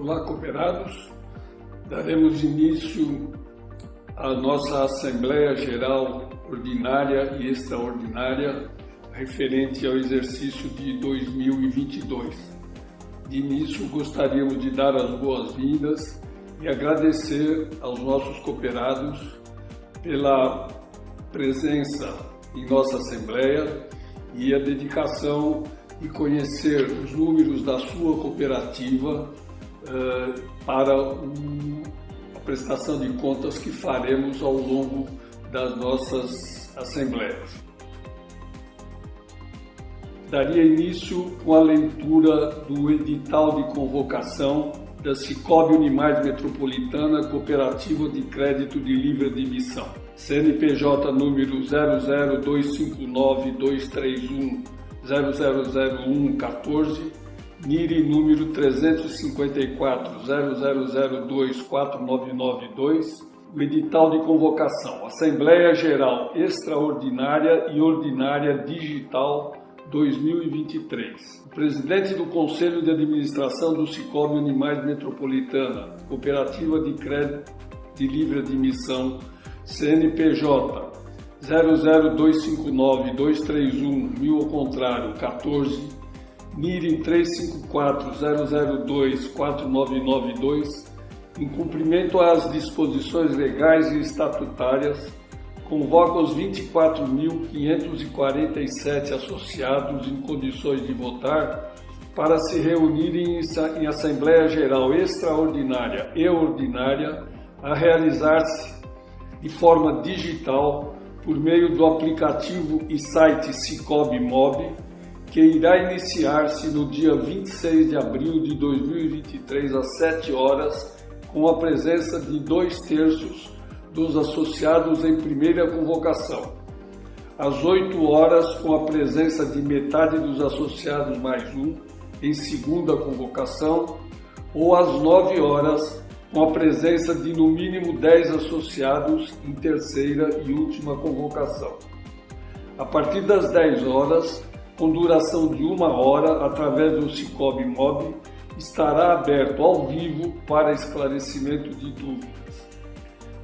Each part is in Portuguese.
Olá, cooperados. Daremos início à nossa Assembleia Geral Ordinária e Extraordinária referente ao exercício de 2022. De início, gostaríamos de dar as boas-vindas e agradecer aos nossos cooperados pela presença em nossa Assembleia e a dedicação e conhecer os números da sua cooperativa para a prestação de contas que faremos ao longo das nossas assembleias. Daria início com a leitura do edital de convocação da Sicoob Unimais Metropolitana Cooperativa de Crédito de Livre Admissão, CNPJ número 002592310000114, NIRI número 354.00024992, o edital de convocação, Assembleia Geral Extraordinária e Ordinária Digital 2023. O presidente do Conselho de Administração do Sicoob Unimais Metropolitana, Cooperativa de Crédito de Livre Admissão, CNPJ 0025923100014, NIRI 354.0024992, em cumprimento às disposições legais e estatutárias, convoca os 24.547 associados em condições de votar para se reunirem em Assembleia Geral Extraordinária e Ordinária a realizar-se de forma digital por meio do aplicativo e site Sicoob Mob, que irá iniciar-se no dia 26 de abril de 2023 às 7 horas, com a presença de 2/3 dos associados em primeira convocação, às 8 horas com a presença de metade dos associados mais um em segunda convocação, ou às 9 horas com a presença de no mínimo 10 associados em terceira e última convocação. A partir das 10 horas, com duração de 1 hora, através do Sicoob Mob, estará aberto ao vivo para esclarecimento de dúvidas.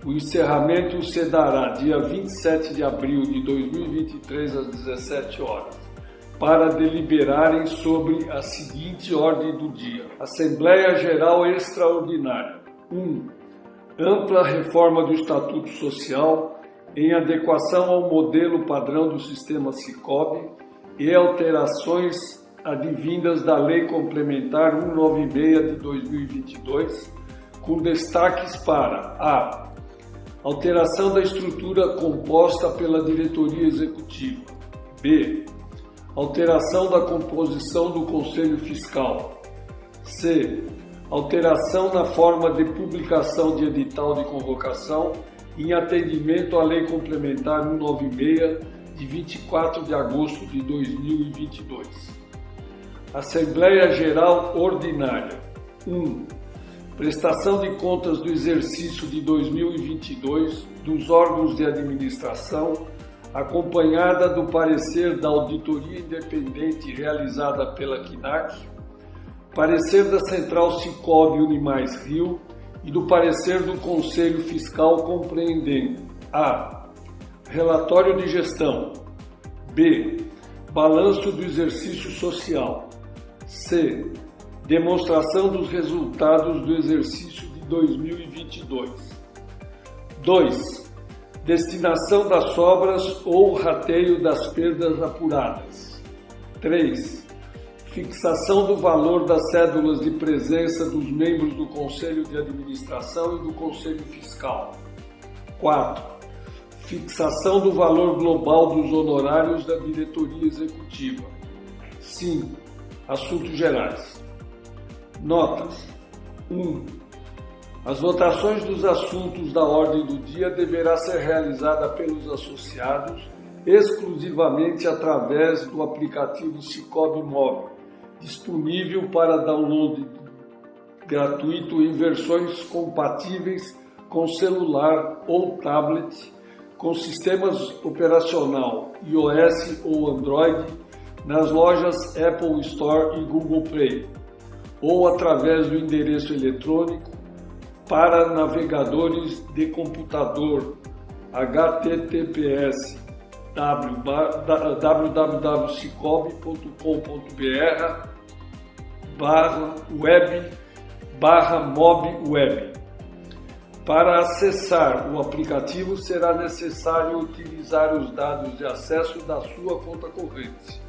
O encerramento se dará dia 27 de abril de 2023 às 17 horas, para deliberarem sobre a seguinte ordem do dia. Assembleia Geral Extraordinária. 1. Ampla reforma do Estatuto Social em adequação ao modelo padrão do sistema Sicoob e alterações advindas da Lei Complementar 196 de 2022, com destaques para a alteração da estrutura composta pela diretoria executiva. B. Alteração da composição do Conselho Fiscal. C. Alteração na forma de publicação de edital de convocação em atendimento à Lei Complementar 196 de 24 de agosto de 2022. Assembleia Geral Ordinária. 1. Prestação de contas do exercício de 2022 dos órgãos de administração, acompanhada do parecer da auditoria independente realizada pela CNAC, parecer da Central Sicoob Unimais Rio e do parecer do Conselho Fiscal compreendendo a. Relatório de gestão. B. Balanço do exercício social. C. Demonstração dos resultados do exercício de 2022. 2. Destinação das sobras ou rateio das perdas apuradas. 3. Fixação do valor das cédulas de presença dos membros do Conselho de Administração e do Conselho Fiscal. 4. Fixação do valor global dos honorários da diretoria executiva. 5. Assuntos gerais. Notas. 1. As votações dos assuntos da ordem do dia deverá ser realizada pelos associados exclusivamente através do aplicativo Sicoob Mob, disponível para download gratuito em versões compatíveis com celular ou tablet, com sistemas operacional iOS ou Android, nas lojas Apple Store e Google Play, ou através do endereço eletrônico para navegadores de computador https://www.cicobi.com.br/web/mobweb. Para acessar o aplicativo será necessário utilizar os dados de acesso da sua conta corrente.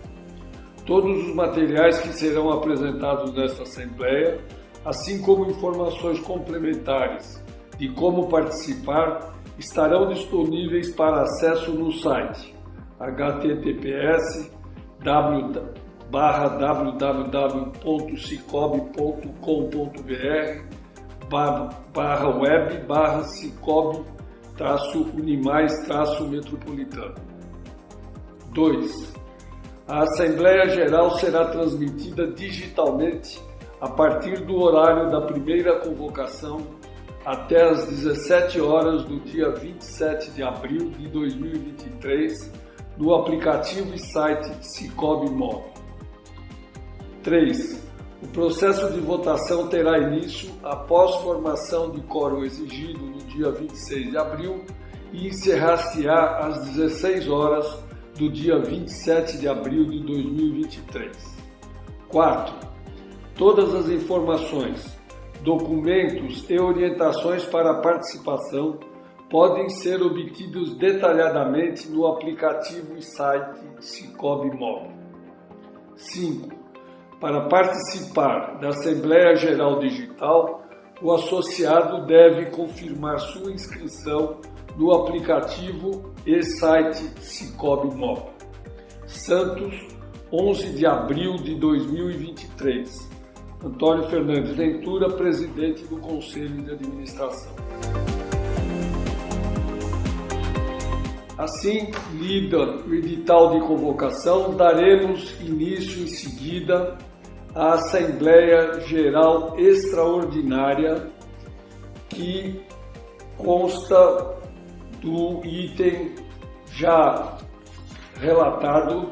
Todos os materiais que serão apresentados nesta Assembleia, assim como informações complementares de como participar, estarão disponíveis para acesso no site https://web/cicobi.com.br/Unimais-Metropolitano. 2. A Assembleia Geral será transmitida digitalmente a partir do horário da primeira convocação até às 17 horas do dia 27 de abril de 2023 no aplicativo e site Cicobi Mob. 3. O processo de votação terá início após formação de quórum exigido no dia 26 de abril e encerrar-se-á às 16 horas do dia 27 de abril de 2023. 4. Todas as informações, documentos e orientações para a participação podem ser obtidos detalhadamente no aplicativo e site Cicobi Mob. 5. Para participar da Assembleia Geral Digital, o associado deve confirmar sua inscrição no aplicativo e site Cicobi Mob. Santos, 11 de abril de 2023. Antônio Fernandes Ventura, presidente do Conselho de Administração. Assim, lida o edital de convocação, daremos início em seguida à Assembleia Geral Extraordinária, que consta do item já relatado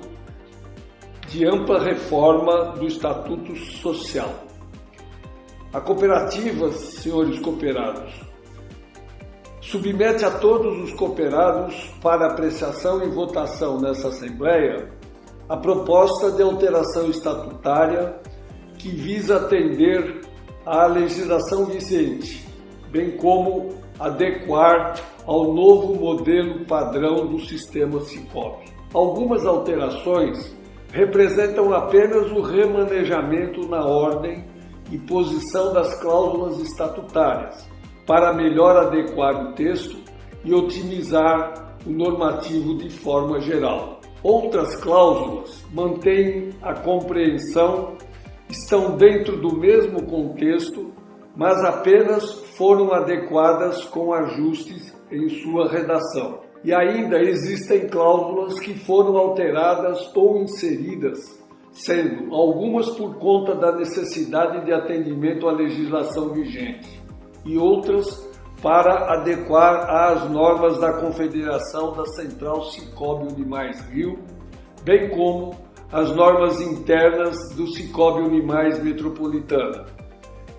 de ampla reforma do Estatuto Social. A cooperativa, senhores cooperados, submete a todos os cooperados para apreciação e votação nessa Assembleia a proposta de alteração estatutária que visa atender à legislação vigente, bem como adequar ao novo modelo padrão do sistema Cicobi. Algumas alterações representam apenas o remanejamento na ordem e posição das cláusulas estatutárias, para melhor adequar o texto e otimizar o normativo de forma geral. Outras cláusulas mantêm a compreensão, estão dentro do mesmo contexto, mas apenas foram adequadas com ajustes em sua redação. E ainda existem cláusulas que foram alteradas ou inseridas, sendo algumas por conta da necessidade de atendimento à legislação vigente e outras para adequar às normas da Confederação da Central Cicobi Unimais Rio, bem como as normas internas do Cicobi Unimais Metropolitana.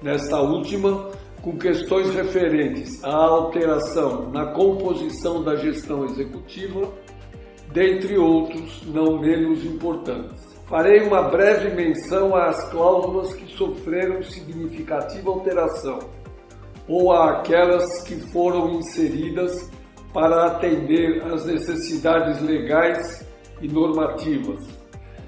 Nesta última, com questões referentes à alteração na composição da gestão executiva, dentre outros não menos importantes. Farei uma breve menção às cláusulas que sofreram significativa alteração, ou àquelas que foram inseridas para atender às necessidades legais e normativas,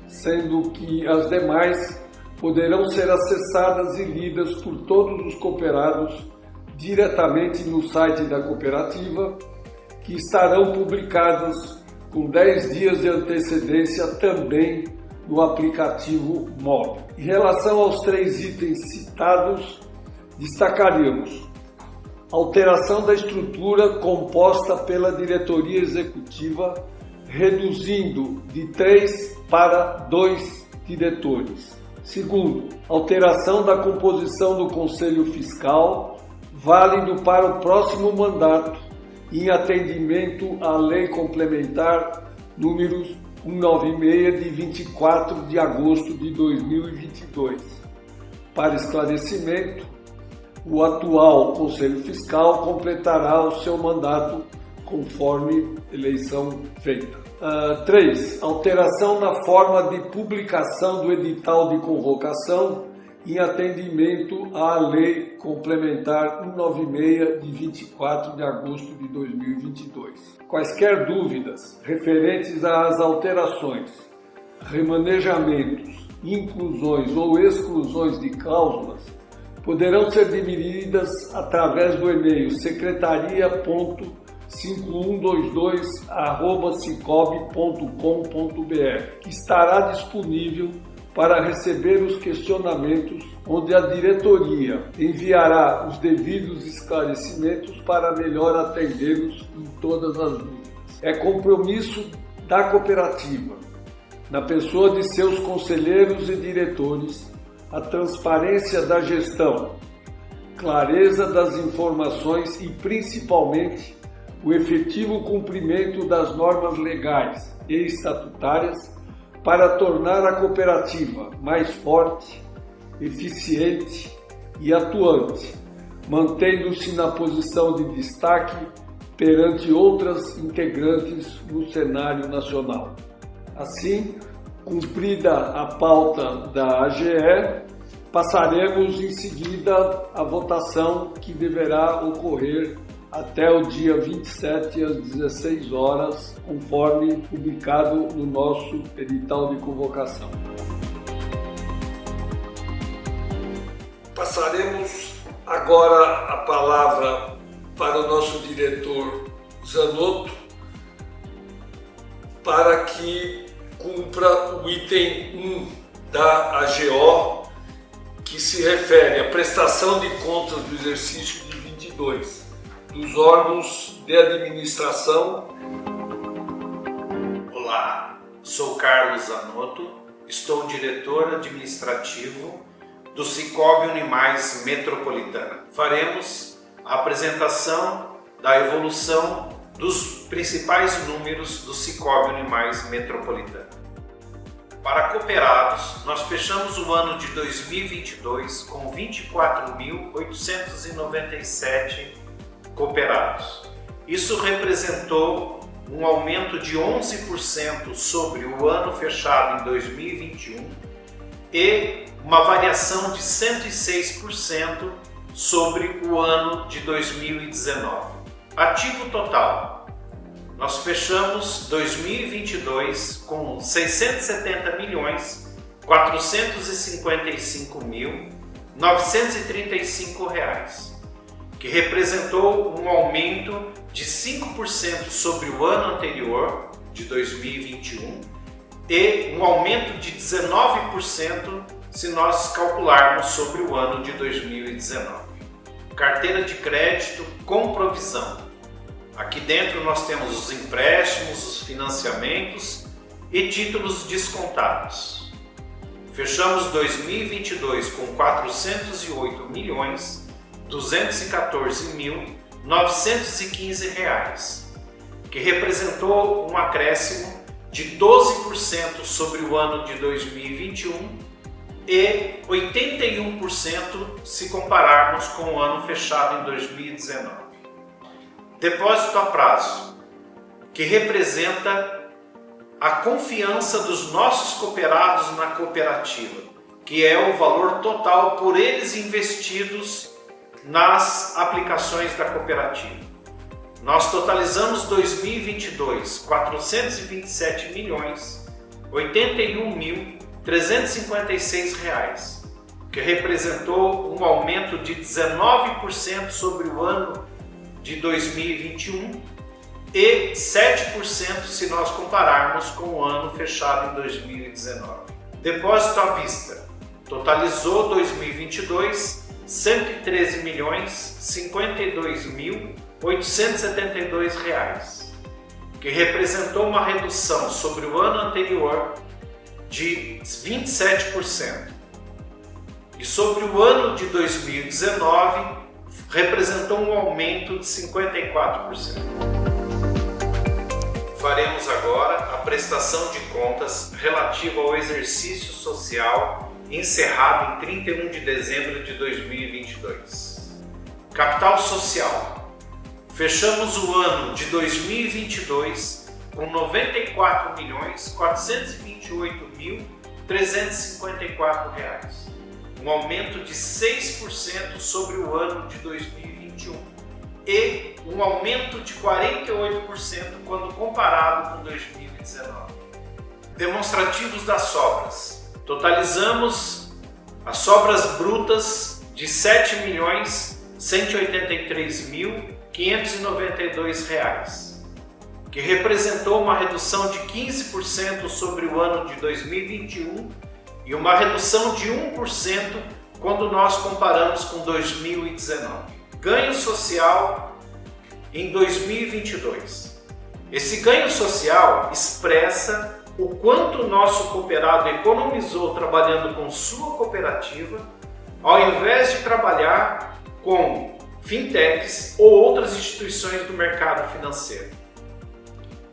sendo que as demais poderão ser acessadas e lidas por todos os cooperados diretamente no site da cooperativa, que estarão publicadas com 10 dias de antecedência também no aplicativo MOB. Em relação aos 3 itens citados, destacaríamos alteração da estrutura composta pela diretoria executiva, reduzindo de 3 para 2 diretores. Segundo, alteração da composição do Conselho Fiscal, válido para o próximo mandato, em atendimento à Lei Complementar número 196, de 24 de agosto de 2022. Para esclarecimento, o atual Conselho Fiscal completará o seu mandato conforme eleição feita. 3. Alteração na forma de publicação do edital de convocação em atendimento à Lei Complementar 196 de 24 de agosto de 2022. Quaisquer dúvidas referentes às alterações, remanejamentos, inclusões ou exclusões de cláusulas poderão ser dirimidas através do e-mail secretaria.5122@cicobi.com.br, que estará disponível para receber os questionamentos, onde a diretoria enviará os devidos esclarecimentos para melhor atendê-los em todas as dúvidas. É compromisso da cooperativa, na pessoa de seus conselheiros e diretores, a transparência da gestão, clareza das informações e, principalmente, o efetivo cumprimento das normas legais e estatutárias para tornar a cooperativa mais forte, eficiente e atuante, mantendo-se na posição de destaque perante outras integrantes no cenário nacional. Assim, cumprida a pauta da AGE, passaremos em seguida à votação que deverá ocorrer até o dia 27 às 16 horas, conforme publicado no nosso edital de convocação. Passaremos agora a palavra para o nosso diretor Zanotto, para que cumpra o item 1 da AGO, que se refere à prestação de contas do exercício de 22 dos órgãos de administração. Olá, sou Carlos Zanotto, estou diretor administrativo do Cicobi Unimais Metropolitana. Faremos a apresentação da evolução dos principais números do Cicobi Unimais Metropolitana. Para cooperados, nós fechamos o ano de 2022 com 24.897 cooperados. Isso representou um aumento de 11% sobre o ano fechado em 2021 e uma variação de 106% sobre o ano de 2019. Ativo total. Nós fechamos 2022 com 670.455.935 reais, que representou um aumento de 5% sobre o ano anterior, de 2021, e um aumento de 19% se nós calcularmos sobre o ano de 2019. Carteira de crédito com provisão. Aqui dentro nós temos os empréstimos, os financiamentos e títulos descontados. Fechamos 2022 com R$ 408.214.915, que representou um acréscimo de 12% sobre o ano de 2021 e 81% se compararmos com o ano fechado em 2019. Depósito a prazo, que representa a confiança dos nossos cooperados na cooperativa, que é o valor total por eles investidos nas aplicações da cooperativa. Nós totalizamos 2022 R$427.081.356 reais, que representou um aumento de 19% sobre o ano de 2021 e 7% se nós compararmos com o ano fechado em 2019. Depósito à vista totalizou 2022 R$113.052.872 reais, que representou uma redução sobre o ano anterior de 27%. E sobre o ano de 2019 representou um aumento de 54%. Faremos agora a prestação de contas relativa ao exercício social encerrado em 31 de dezembro de 2022. Capital social. Fechamos o ano de 2022 com R$ 94.428.354, um aumento de 6% sobre o ano de 2021 e um aumento de 48% quando comparado com 2019. Demonstrativos das sobras. Totalizamos as sobras brutas de R$ 7.183.592, que representou uma redução de 15% sobre o ano de 2021 e uma redução de 1% quando nós comparamos com 2019. Ganho social em 2022. Esse ganho social expressa o quanto o nosso cooperado economizou trabalhando com sua cooperativa, ao invés de trabalhar com fintechs ou outras instituições do mercado financeiro.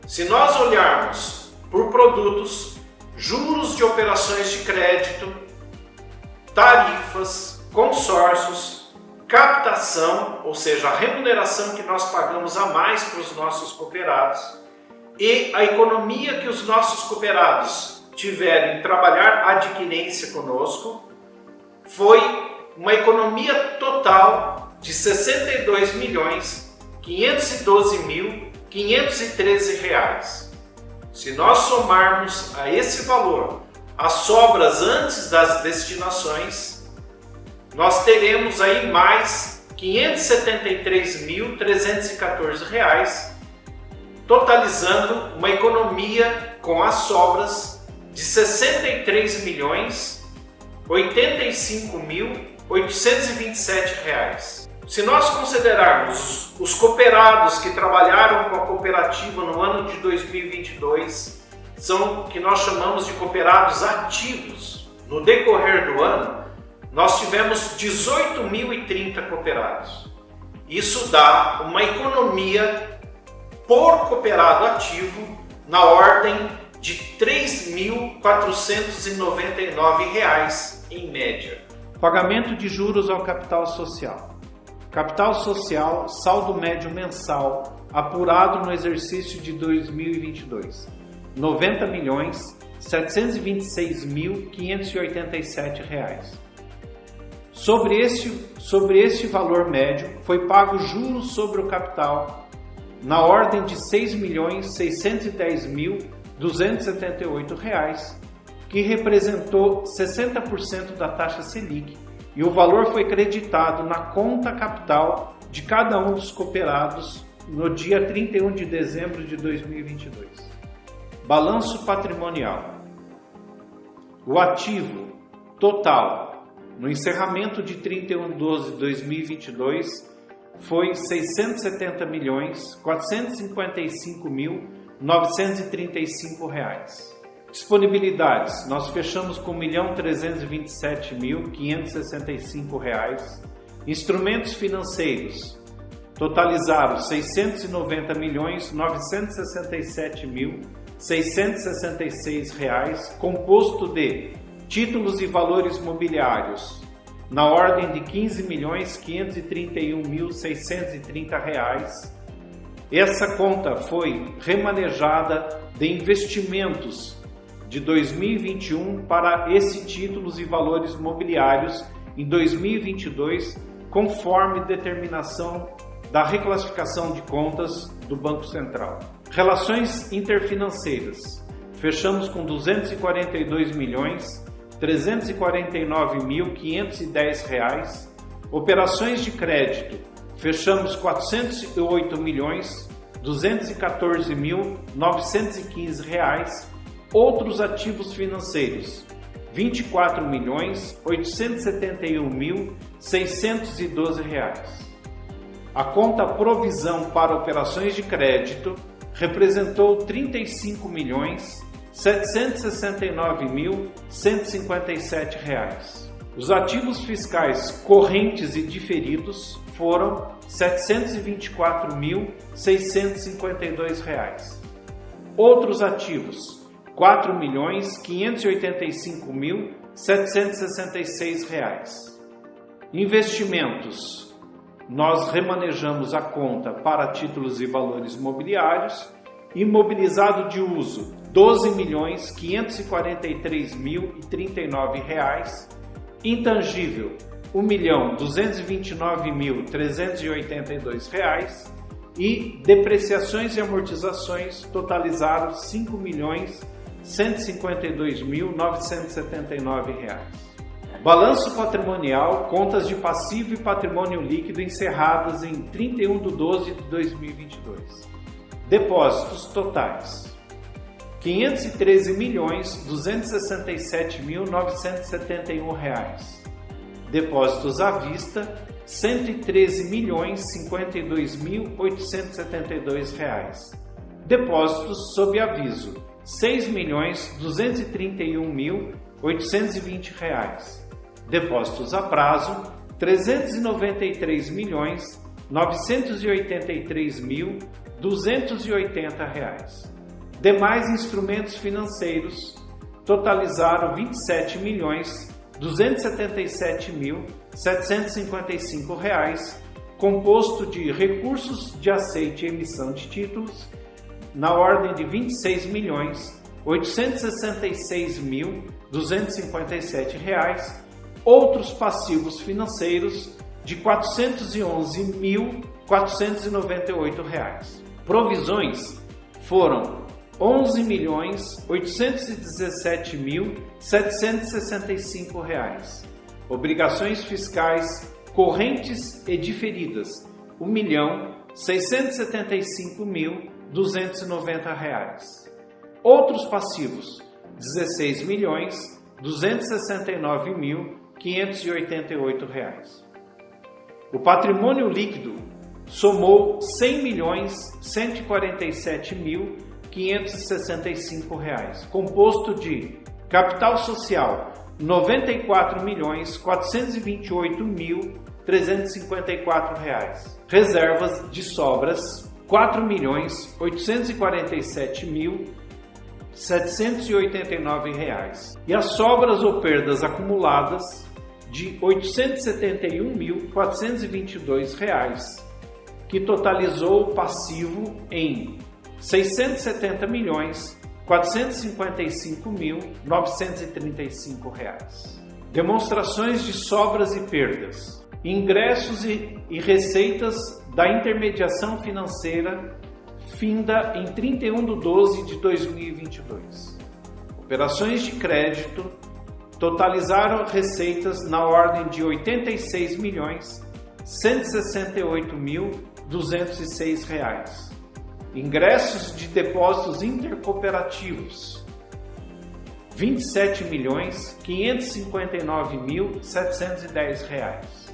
Se nós olharmos por produtos, juros de operações de crédito, tarifas, consórcios, captação, ou seja, a remuneração que nós pagamos a mais para os nossos cooperados, e a economia que os nossos cooperados tiveram em trabalhar a adquirência conosco, foi uma economia total de R$ 62.512.513. Se nós somarmos a esse valor as sobras antes das destinações, nós teremos aí mais R$ 573.314, totalizando uma economia com as sobras de R$ 63.085.827. Se nós considerarmos os cooperados que trabalharam com a cooperativa no ano de 2022, são o que nós chamamos de cooperados ativos. No decorrer do ano, nós tivemos 18.030 cooperados. Isso dá uma economia por cooperado ativo na ordem de R$ 3.499 em média. Pagamento de juros ao capital social. Capital social, saldo médio mensal, apurado no exercício de 2022, R$ 90.726.587. Sobre este valor médio, foi pago juros sobre o capital na ordem de R$ 6.610.278, que representou 60% da taxa Selic, e o valor foi creditado na conta capital de cada um dos cooperados no dia 31 de dezembro de 2022. Balanço patrimonial. O ativo total no encerramento de 31/12/2022 foi R$ 670.455.935. Disponibilidades, nós fechamos com R$ 1.327.565. Instrumentos financeiros, totalizaram R$ 690.967.666, composto de títulos e valores mobiliários, na ordem de R$ 15.531.630. Essa conta foi remanejada de investimentos de 2021 para esses títulos e valores mobiliários em 2022, conforme determinação da reclassificação de contas do Banco Central. Relações interfinanceiras. Fechamos com R$ 242.349.510. Operações de crédito. Fechamos R$ 408.214.915. Outros ativos financeiros, R$ 24.871.612. A conta provisão para operações de crédito representou R$ 35.769.157. Os ativos fiscais correntes e diferidos foram R$ 724.652. Outros ativos, R$ 4.585.7 766. Investimentos. Nós remanejamos a conta para títulos e valores mobiliários. Imobilizado de uso, R$ 12.543.039. Intangível, R$ 1.229.382. E depreciações e amortizações totalizaram R$ 5.152.979. Balanço patrimonial, contas de passivo e patrimônio líquido encerradas em 31/12/2022. Depósitos totais: R$ 513.267.971. Depósitos à vista: R$ 113.052.872. Depósitos sob aviso: R$ 6.231.820. Depósitos a prazo: R$ 393.983.280. Demais instrumentos financeiros totalizaram R$ 27.277.755, composto de recursos de aceite e emissão de títulos na ordem de R$ 26.866.257, outros passivos financeiros de R$ 411.498. Provisões foram R$ 11.817.765. Obrigações fiscais correntes e diferidas: R$ 1.675.290. Outros passivos: R$ 16.269.588. O patrimônio líquido somou R$ 100.147.565, composto de capital social R$ 94.428.354, reservas de sobras R$ 4.847.789 e as sobras ou perdas acumuladas de R$ 871.422, que totalizou o passivo em R$ 670.455.935. Demonstrações de sobras e perdas. Ingressos e receitas da intermediação financeira finda em 31/12/2022. Operações de crédito totalizaram receitas na ordem de R$ 86.168.206. Ingressos de depósitos intercooperativos: R$ 27.559.710.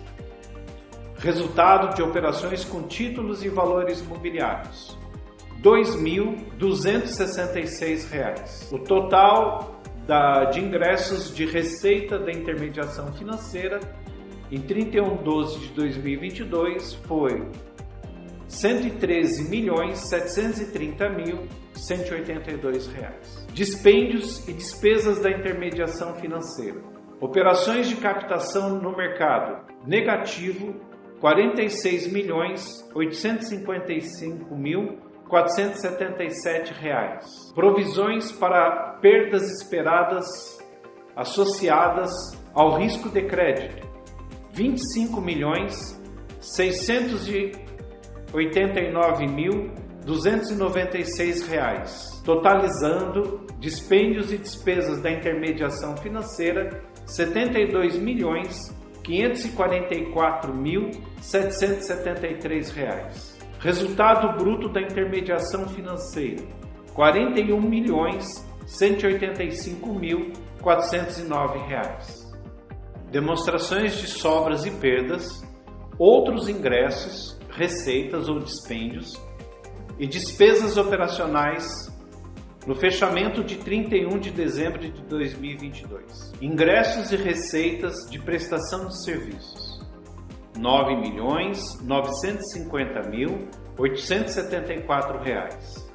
Resultado de operações com títulos e valores mobiliários: R$ 2.266. O total de ingressos de receita da intermediação financeira em 31/12/2022 foi R$ 113.730.182. Dispêndios e despesas da intermediação financeira. Operações de captação no mercado: negativo R$ 46.855.477. Provisões para perdas esperadas associadas ao risco de crédito: R$ 25.689.296, totalizando dispêndios e despesas da intermediação financeira R$ 72.544.773. Resultado bruto da intermediação financeira: R$ 41.185.409. Demonstrações de sobras e perdas, outros ingressos, receitas ou dispêndios e despesas operacionais no fechamento de 31 de dezembro de 2022. Ingressos e receitas de prestação de serviços: R$ 9.950.874.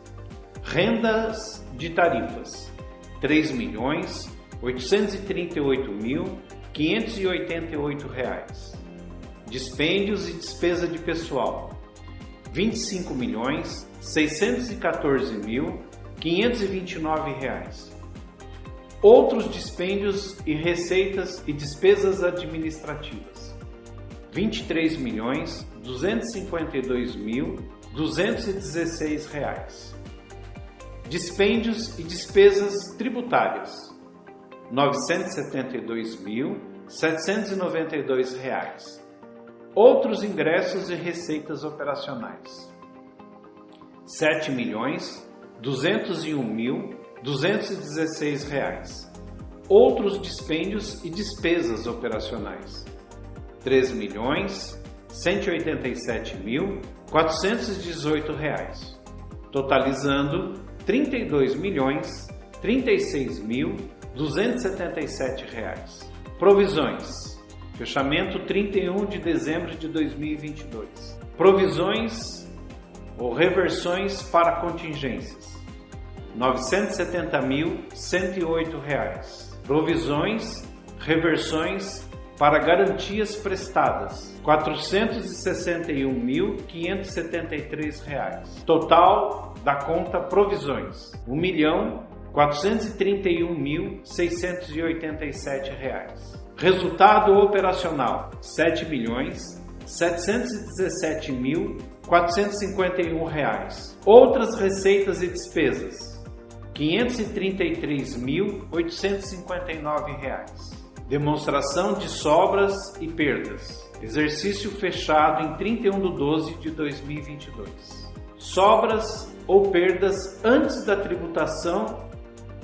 Rendas de tarifas: R$ 3.900.000. R$ 838.588. Dispêndios e despesa de pessoal: R$ 25.614.529. Outros dispêndios e receitas e despesas administrativas: R$ 23.252.216. Dispêndios e despesas tributárias: R$ 972.792. Outros ingressos e receitas operacionais: R$ 7.201.216. Outros dispêndios e despesas operacionais: R$ 3.187.418, totalizando R$ 32.036.277. Provisões: fechamento 31 de dezembro de 2022. Provisões ou reversões para contingências: R$ 970.108. Provisões, reversões para garantias prestadas: R$ 461.573. Total da conta provisões: R$ 1.431.687. Resultado operacional: R$ 7.717.451. Outras receitas e despesas: R$ 533.859. Demonstração de sobras e perdas. Exercício fechado em 31/12 de 2022. Sobras ou perdas antes da tributação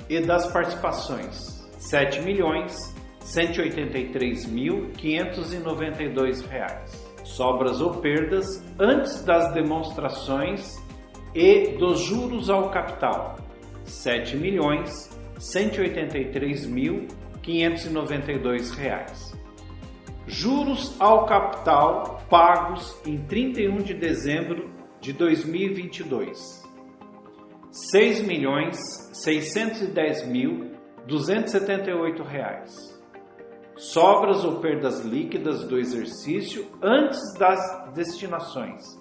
e das participações: R$ 7.183.592. Sobras ou perdas antes das demonstrações e dos juros ao capital: R$ 7.183.592. Juros ao capital pagos em 31 de dezembro de 2022: R$ 6.610.278. Sobras ou perdas líquidas do exercício antes das destinações: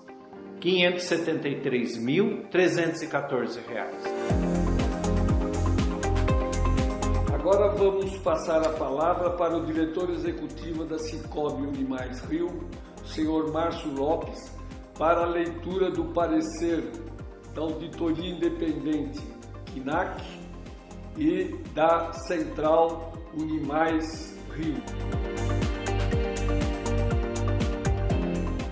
R$ 573.314. Agora vamos passar a palavra para o diretor executivo da Cicobi Unimais Rio, senhor Márcio Lopes, para a leitura do parecer da Auditoria Independente CNAC e da Central Unimais Rio.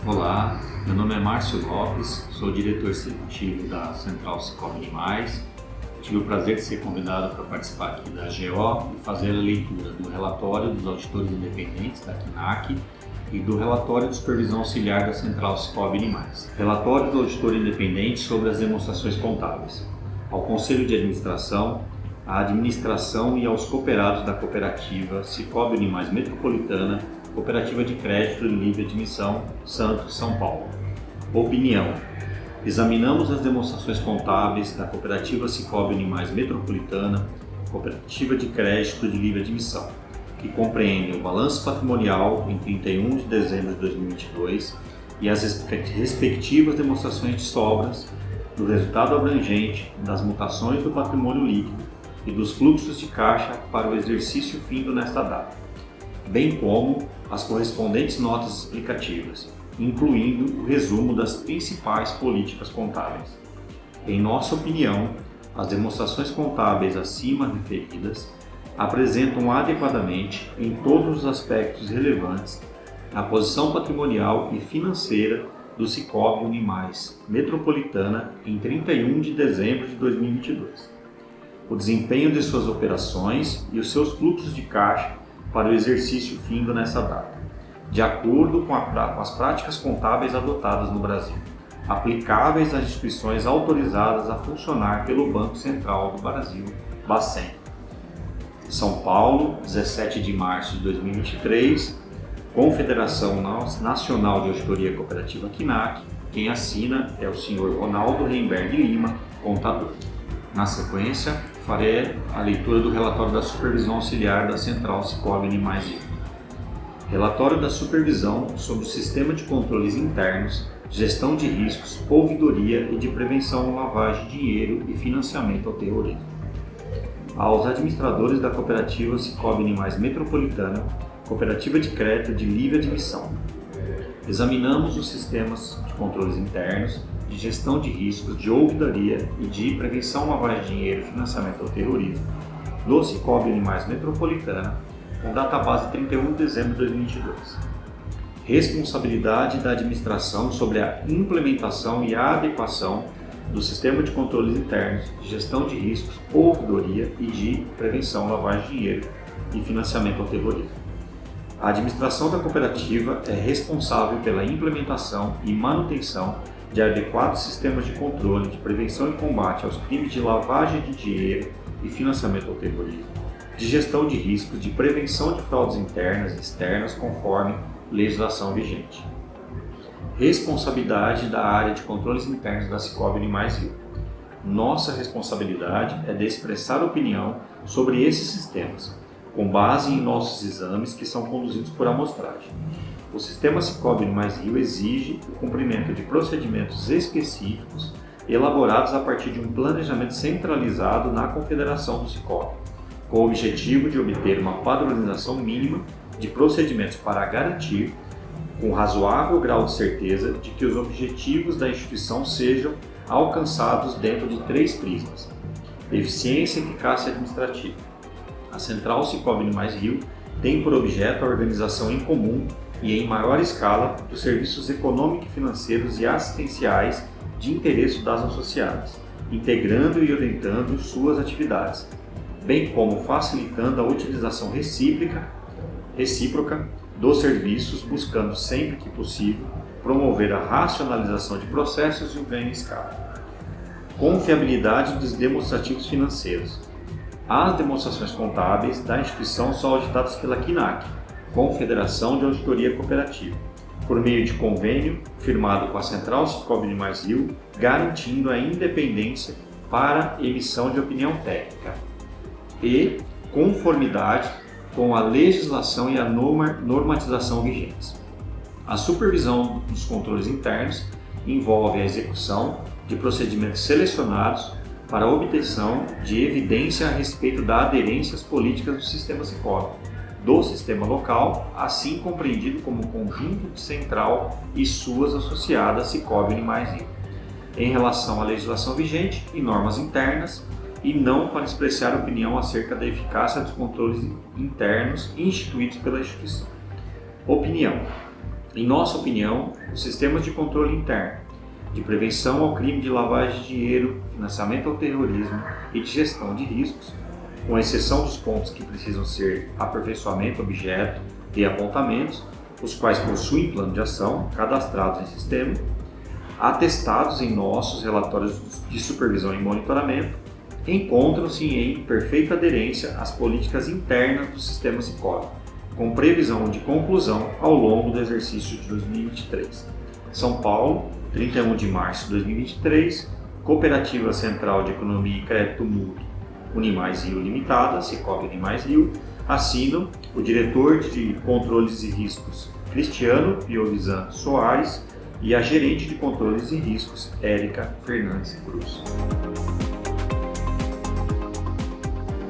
Olá, meu nome é Márcio Lopes, sou diretor executivo da Central Cicobi Unimais. Tive o prazer de ser convidado para participar aqui da AGO e fazer a leitura do relatório dos auditores independentes da CNAC e do relatório de supervisão auxiliar da Central Cicobi Unimais. Relatório do auditor independente sobre as demonstrações contábeis. Ao Conselho de Administração, à administração e aos cooperados da cooperativa Cicobi Unimais Metropolitana, Cooperativa de Crédito de Livre Admissão, Santos, São Paulo. Opinião: examinamos as demonstrações contábeis da Cooperativa Cicobi Unimais Metropolitana, Cooperativa de Crédito de Livre Admissão, que compreendem o balanço patrimonial em 31 de dezembro de 2022 e as respectivas demonstrações de sobras, do resultado abrangente, das mutações do patrimônio líquido e dos fluxos de caixa para o exercício findo nesta data, bem como as correspondentes notas explicativas, incluindo o resumo das principais políticas contábeis. Em nossa opinião, as demonstrações contábeis acima referidas apresentam adequadamente, em todos os aspectos relevantes, a posição patrimonial e financeira do Cicobi Unimais Metropolitana em 31 de dezembro de 2022, o desempenho de suas operações e os seus fluxos de caixa para o exercício findo nessa data, de acordo com as práticas contábeis adotadas no Brasil, aplicáveis às instituições autorizadas a funcionar pelo Banco Central do Brasil, Bacen. São Paulo, 17 de março de 2023, Confederação Nacional de Auditoria Cooperativa CNAC. Quem assina é o senhor Ronaldo Reimberg Lima, contador. Na sequência, farei a leitura do relatório da supervisão auxiliar da Central Cicobi Animais. Relatório da supervisão sobre o sistema de controles internos, gestão de riscos, ouvidoria e de prevenção à lavagem de dinheiro e financiamento ao terrorismo. Aos administradores da Cooperativa Cicobi Animais Metropolitana, Cooperativa de Crédito de Livre Admissão. Examinamos os sistemas de controles internos, de gestão de riscos, de ouvidoria e de prevenção à lavagem de dinheiro e financiamento ao terrorismo do Cicobi Animais Metropolitana, com database 31 de dezembro de 2022. Responsabilidade da administração sobre a implementação e a adequação do sistema de controles internos, de gestão de riscos, ouvidoria e de prevenção à lavagem de dinheiro e financiamento ao terrorismo. A administração da cooperativa é responsável pela implementação e manutenção de adequados sistemas de controle, de prevenção e combate aos crimes de lavagem de dinheiro e financiamento ao terrorismo, de gestão de riscos, de prevenção de fraudes internas e externas conforme legislação vigente. Responsabilidade da área de controles internos da Cicobi Animais Rio. Nossa responsabilidade é de expressar opinião sobre esses sistemas, com base em nossos exames que são conduzidos por amostragem. O sistema Cicobi Animais Rio exige o cumprimento de procedimentos específicos elaborados a partir de um planejamento centralizado na Confederação do Cicobi, com o objetivo de obter uma padronização mínima de procedimentos para garantir, com razoável grau de certeza, de que os objetivos da instituição sejam alcançados dentro de 3 prismas: eficiência e eficácia administrativa. A Central Cicobi Animais Rio tem por objeto a organização em comum e em maior escala dos serviços econômico-financeiros e assistenciais de interesse das associadas, integrando e orientando suas atividades, bem como facilitando a utilização recíproca dos serviços, buscando sempre que possível promover a racionalização de processos e o ganho em escala. Confiabilidade dos demonstrativos financeiros. As demonstrações contábeis da instituição são auditadas pela CNAC, Confederação de Auditoria Cooperativa, por meio de convênio firmado com a Central Cicobi Animais Rio, garantindo a independência para emissão de opinião técnica e conformidade com a legislação e a normatização vigentes. A supervisão dos controles internos envolve a execução de procedimentos selecionados para a obtenção de evidência a respeito da aderência às políticas do sistema Cicobi, do sistema local, assim compreendido como conjunto central e suas associadas Cicobi Animais Rio, em relação à legislação vigente e normas internas, e não para expressar opinião acerca da eficácia dos controles internos instituídos pela instituição. Opinião. Em nossa opinião, os sistemas de controle interno, de prevenção ao crime de lavagem de dinheiro, financiamento ao terrorismo e de gestão de riscos, com exceção dos pontos que precisam ser aperfeiçoamento, objeto e apontamentos, os quais possuem plano de ação cadastrados em sistema, atestados em nossos relatórios de supervisão e monitoramento, encontram-se em perfeita aderência às políticas internas do sistema Cicobi, com previsão de conclusão ao longo do exercício de 2023. São Paulo, 31 de março de 2023, Cooperativa Central de Economia e Crédito Mútuo Unimais Rio Limitada, Cicobi Animais Rio, assinam o diretor de Controles e Riscos, Cristiano Piovisan Soares, e a gerente de Controles e Riscos, Érica Fernandes Cruz.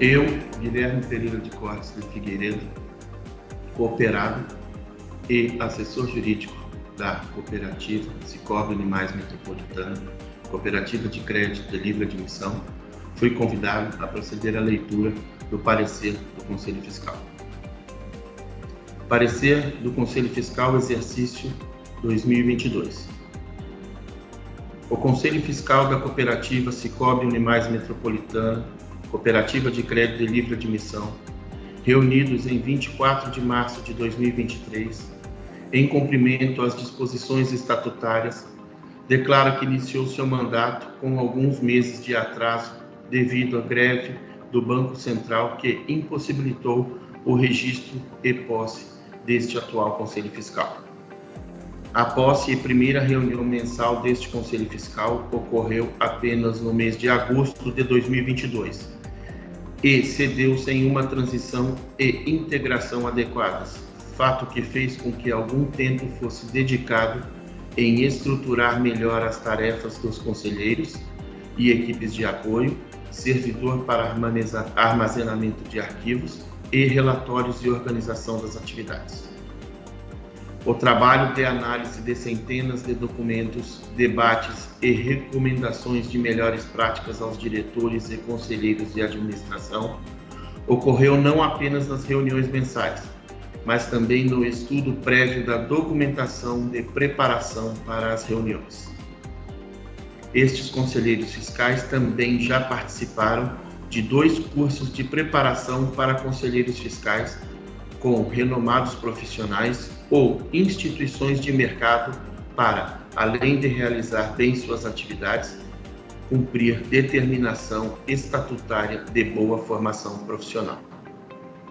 Eu, Guilherme Pereira de Cortes de Figueiredo, cooperado e assessor jurídico da Cooperativa Cicobi Animais Metropolitana, Cooperativa de Crédito de Livre Admissão, fui convidado a proceder à leitura do parecer do Conselho Fiscal. Parecer do Conselho Fiscal Exercício 2022. O Conselho Fiscal da Cooperativa Cicobi Animais Metropolitana, Cooperativa de Crédito de Livre Admissão, reunidos em 24 de março de 2023, em cumprimento às disposições estatutárias, declara que iniciou seu mandato com alguns meses de atraso devido à greve do Banco Central que impossibilitou o registro e posse deste atual Conselho Fiscal. A posse e primeira reunião mensal deste Conselho Fiscal ocorreu apenas no mês de agosto de 2022, e se deu sem uma transição e integração adequadas, fato que fez com que algum tempo fosse dedicado em estruturar melhor as tarefas dos conselheiros e equipes de apoio, servidor para armazenamento de arquivos e relatórios e organização das atividades. O trabalho de análise de centenas de documentos, debates e recomendações de melhores práticas aos diretores e conselheiros de administração ocorreu não apenas nas reuniões mensais, mas também no estudo prévio da documentação de preparação para as reuniões. Estes conselheiros fiscais também já participaram de 2 cursos de preparação para conselheiros fiscais com renomados profissionais ou instituições de mercado para, além de realizar bem suas atividades, cumprir determinação estatutária de boa formação profissional.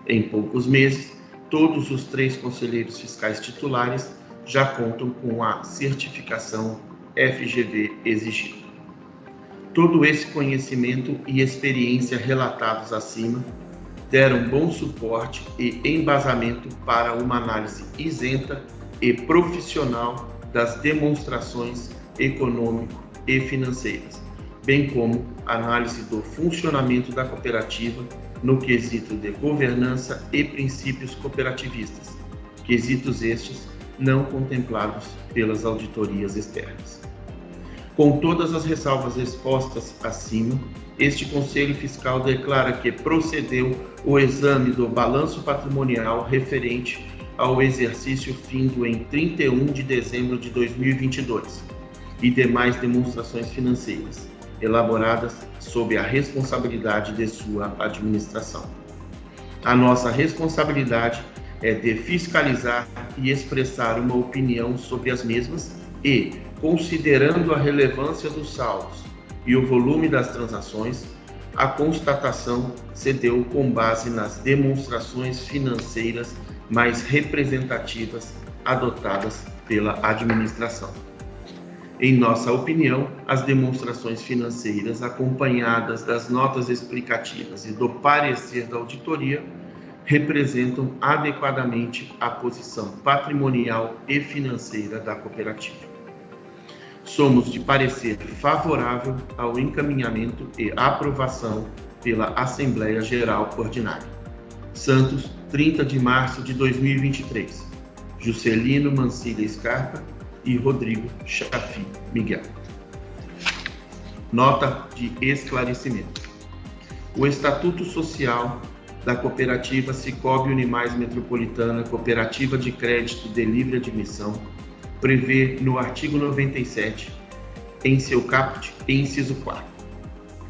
Em poucos meses, todos os 3 conselheiros fiscais titulares já contam com a certificação FGV exigida. Todo esse conhecimento e experiência relatados acima deram bom suporte e embasamento para uma análise isenta e profissional das demonstrações econômico e financeiras, bem como análise do funcionamento da cooperativa no quesito de governança e princípios cooperativistas, quesitos estes não contemplados pelas auditorias externas. Com todas as ressalvas expostas acima, este Conselho Fiscal declara que procedeu o exame do balanço patrimonial referente ao exercício findo em 31 de dezembro de 2022 e demais demonstrações financeiras, elaboradas sob a responsabilidade de sua administração. A nossa responsabilidade é de fiscalizar e expressar uma opinião sobre as mesmas e, considerando a relevância dos saldos e o volume das transações, a constatação se deu com base nas demonstrações financeiras mais representativas adotadas pela administração. Em nossa opinião, as demonstrações financeiras acompanhadas das notas explicativas e do parecer da auditoria representam adequadamente a posição patrimonial e financeira da cooperativa. Somos de parecer favorável ao encaminhamento e aprovação pela Assembleia Geral Ordinária. Santos, 30 de março de 2023. Juscelino Mancilha Scarpa e Rodrigo Chafi Miguel. Nota de esclarecimento. O Estatuto Social da Cooperativa Sicoob Unimais Metropolitana Cooperativa de Crédito de Livre Admissão prevê no artigo 97, em seu caput e inciso 4.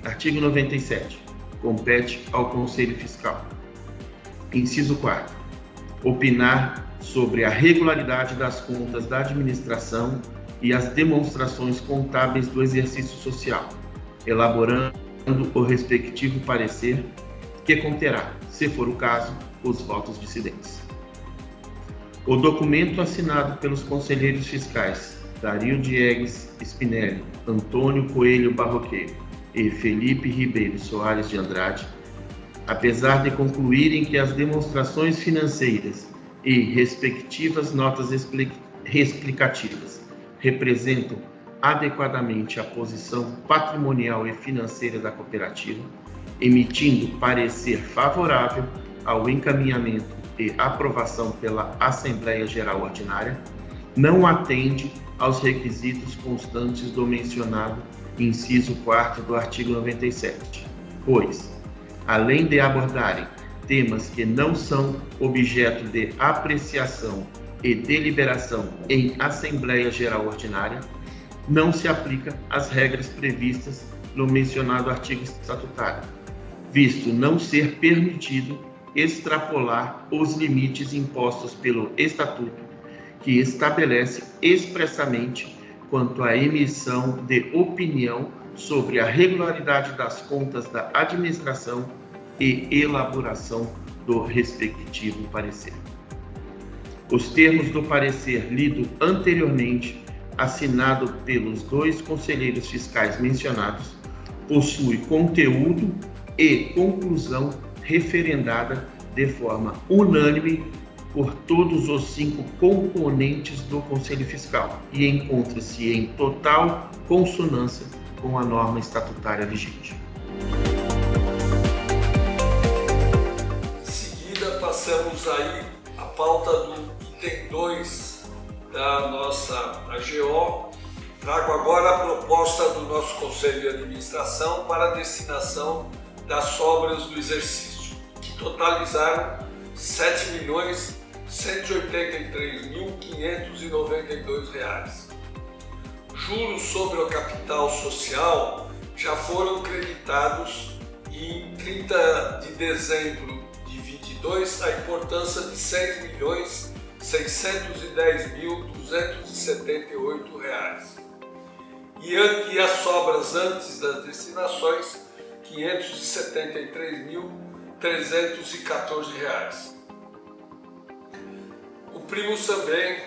Artigo 97. Compete ao Conselho Fiscal. Inciso 4. Opinar sobre a regularidade das contas da administração e as demonstrações contábeis do exercício social, elaborando o respectivo parecer, que conterá, se for o caso, os votos dissidentes. O documento assinado pelos conselheiros fiscais Dario Diegues Spinelli, Antônio Coelho Barroqueiro e Felipe Ribeiro Soares de Andrade, apesar de concluírem que as demonstrações financeiras e respectivas notas explicativas representam adequadamente a posição patrimonial e financeira da cooperativa, emitindo parecer favorável ao encaminhamento e aprovação pela Assembleia Geral Ordinária, não atende aos requisitos constantes do mencionado inciso 4º do artigo 97, pois, além de abordarem temas que não são objeto de apreciação e deliberação em Assembleia Geral Ordinária, não se aplica às regras previstas no mencionado artigo estatutário, visto não ser permitido extrapolar os limites impostos pelo Estatuto, que estabelece expressamente quanto à emissão de opinião sobre a regularidade das contas da administração e elaboração do respectivo parecer. Os termos do parecer lido anteriormente, assinado pelos 2 conselheiros fiscais mencionados, possui conteúdo e conclusão referendada de forma unânime por todos os 5 componentes do Conselho Fiscal e encontra-se em total consonância com a norma estatutária vigente. Em seguida, passamos aí a pauta do item 2 da nossa AGO. Trago agora a proposta do nosso Conselho de Administração para a destinação das sobras do exercício, que totalizaram R$ 7.183.592. Juros sobre o capital social já foram creditados e em 30 de dezembro de 22 a importância de R$ 6.610.278. E as sobras antes das destinações, R$ 573.314. Cumprimos também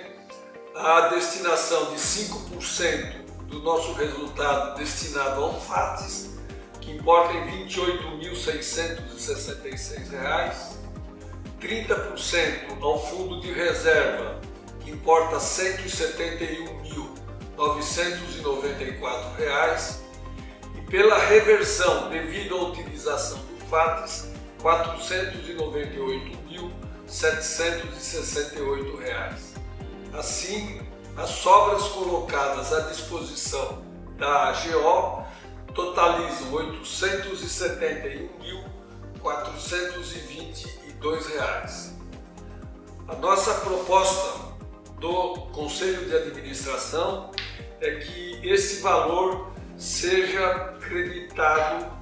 a destinação de 5% do nosso resultado destinado ao FATES, que importa em R$ 28.666, 30% ao Fundo de Reserva, que importa R$ 171.994, e pela reversão devido à utilização do FATES, R$ 498.768. Assim, as sobras colocadas à disposição da AGO totalizam R$ 871.422. A nossa proposta do Conselho de Administração é que esse valor seja creditado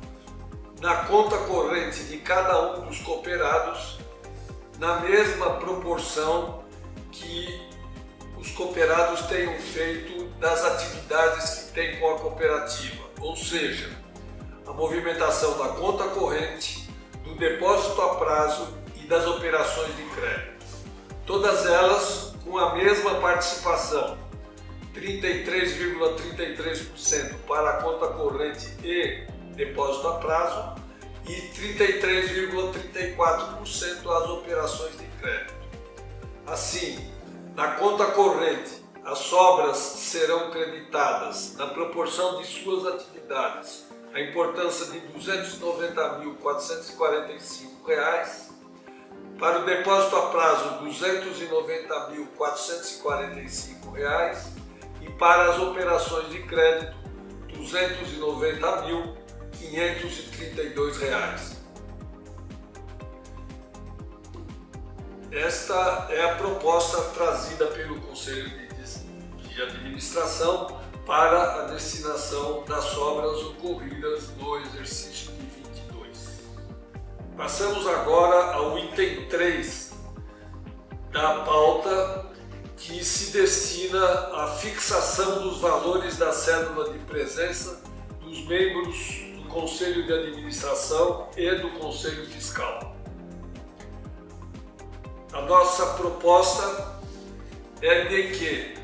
na conta corrente de cada um dos cooperados na mesma proporção que os cooperados tenham feito das atividades que têm com a cooperativa, ou seja, a movimentação da conta corrente, do depósito a prazo e das operações de crédito. Todas elas com a mesma participação, 33,33% para a conta corrente e depósito a prazo e 33,34% às operações de crédito. Assim, na conta corrente, as sobras serão creditadas na proporção de suas atividades, a importância de R$ 290.445, para o depósito a prazo R$ 290.445 e para as operações de crédito R$ 290.532. Esta é a proposta trazida pelo Conselho de Administração para a destinação das sobras ocorridas no exercício de 22. Passamos agora ao item 3 da pauta, que se destina à fixação dos valores da cédula de presença dos membros do Conselho de Administração e do Conselho Fiscal. A nossa proposta é de que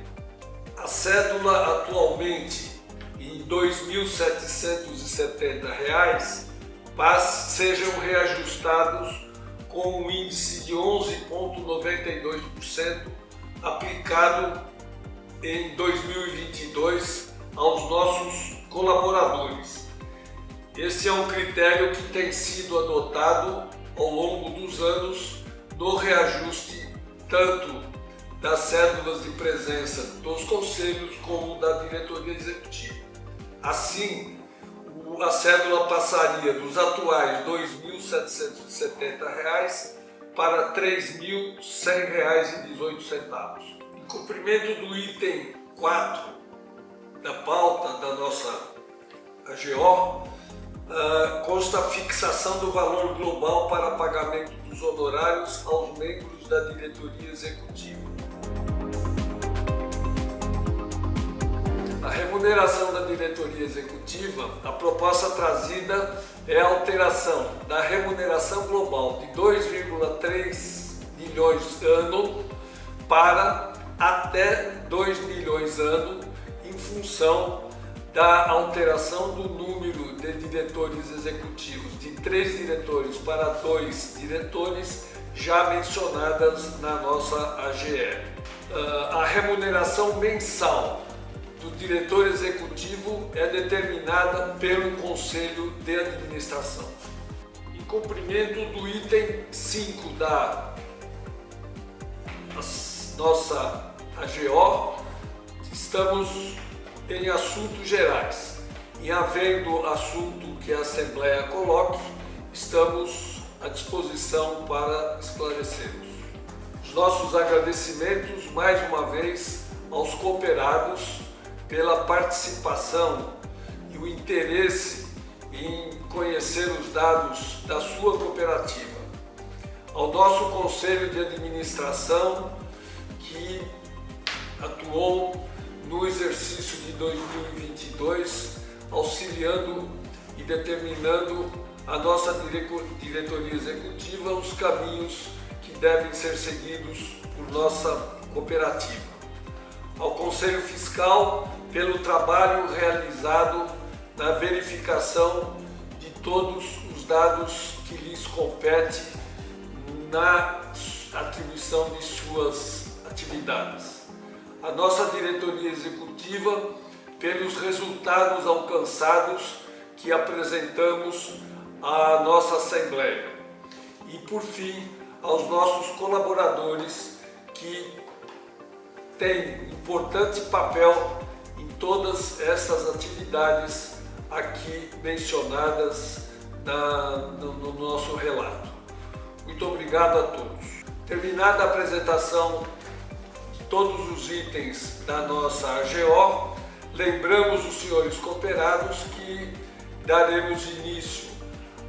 a cédula atualmente em R$ 2.770 sejam reajustados com um índice de 11,92% aplicado em 2022 aos nossos colaboradores. Esse é um critério que tem sido adotado ao longo dos anos no reajuste tanto das cédulas de presença dos conselhos como da diretoria executiva. Assim, a cédula passaria dos atuais R$ 2.770 para R$ 3.100,18. Em cumprimento do item 4 da pauta da nossa AGO, consta a fixação do valor global para pagamento dos honorários aos membros da diretoria executiva. A remuneração da diretoria executiva, a proposta trazida é a alteração da remuneração global de 2,3 milhões ano para até 2 milhões ano, em função da alteração do número de diretores executivos de 3 diretores para 2 diretores, já mencionadas na nossa AGE. A remuneração mensal do diretor executivo é determinada pelo Conselho de Administração. Em cumprimento do item 5 da nossa AGO, estamos em assuntos gerais. Em havendo assunto que a Assembleia coloque, estamos à disposição para esclarecermos. Os nossos agradecimentos, mais uma vez, aos cooperados pela participação e o interesse em conhecer os dados da sua cooperativa. Ao nosso Conselho de Administração, que atuou no exercício de 2022, auxiliando e determinando a nossa diretoria executiva os caminhos que devem ser seguidos por nossa cooperativa. Ao Conselho Fiscal, pelo trabalho realizado na verificação de todos os dados que lhes compete na atribuição de suas atividades. A nossa diretoria executiva, pelos resultados alcançados que apresentamos à nossa Assembleia. E, por fim, aos nossos colaboradores que têm importante papel em todas essas atividades aqui mencionadas no nosso relato. Muito obrigado a todos. Terminada a apresentação de todos os itens da nossa AGO, lembramos os senhores cooperados que daremos início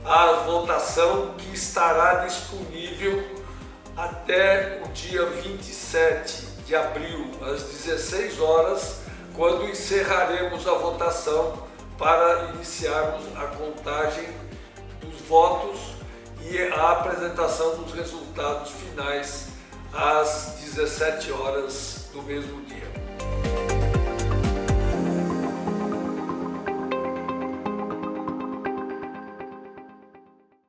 à votação que estará disponível até o dia 27 de abril, às 16 horas, quando encerraremos a votação para iniciarmos a contagem dos votos e a apresentação dos resultados finais às 17 horas do mesmo dia.